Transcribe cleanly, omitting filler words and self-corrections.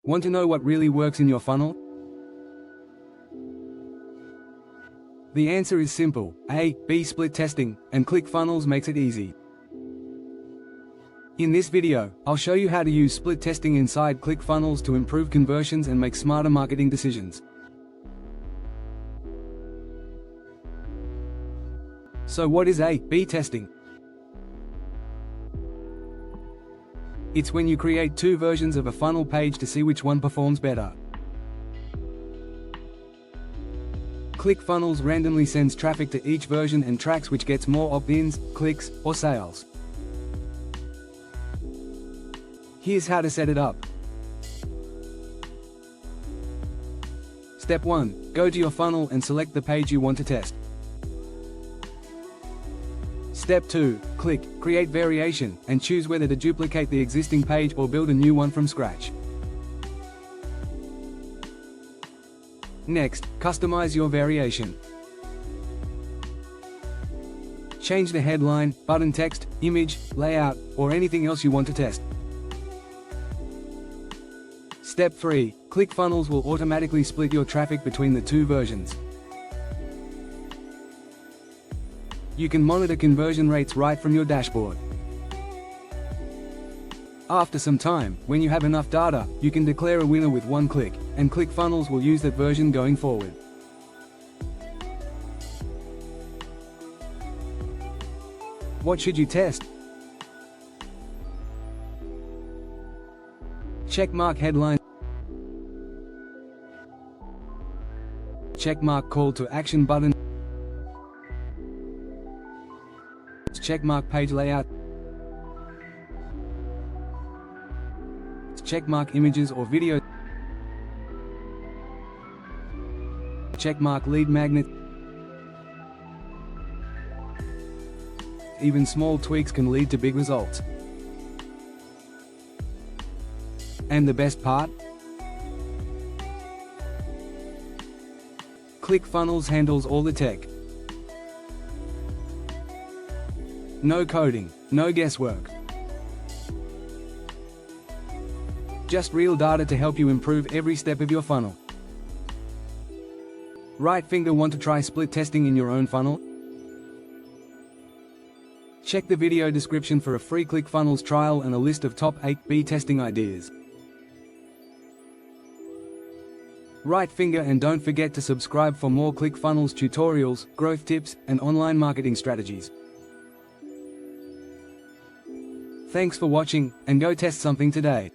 Want to know what really works in your funnel? The answer is simple: A/B split testing, and ClickFunnels makes it easy. In this video, I'll show you how to use split testing inside ClickFunnels to improve conversions and make smarter marketing decisions. So what is A/B testing? It's when you create two versions of a funnel page to see which one performs better. ClickFunnels randomly sends traffic to each version and tracks which gets more opt-ins, clicks, or sales. Here's how to set it up. Step 1. Go to your funnel and select the page you want to test. Step 2. Click Create Variation and choose whether to duplicate the existing page or build a new one from scratch. Next, customize your variation. Change the headline, button text, image, layout, or anything else you want to test. Step 3. ClickFunnels will automatically split your traffic between the two versions. You can monitor conversion rates right from your dashboard. After some time, when you have enough data, you can declare a winner with one click, and ClickFunnels will use that version going forward. What should you test? Checkmark headline. Checkmark call to action button. Checkmark page layout. Checkmark images or video. Checkmark lead magnet. Even small tweaks can lead to big results. And the best part? ClickFunnels handles all the tech. No coding, no guesswork. Just real data to help you improve every step of your funnel. Right finger, want to try split testing in your own funnel? Check the video description for a free ClickFunnels trial and a list of top A/B testing ideas. Right finger, and don't forget to subscribe for more ClickFunnels tutorials, growth tips, and online marketing strategies. Thanks for watching, and go test something today.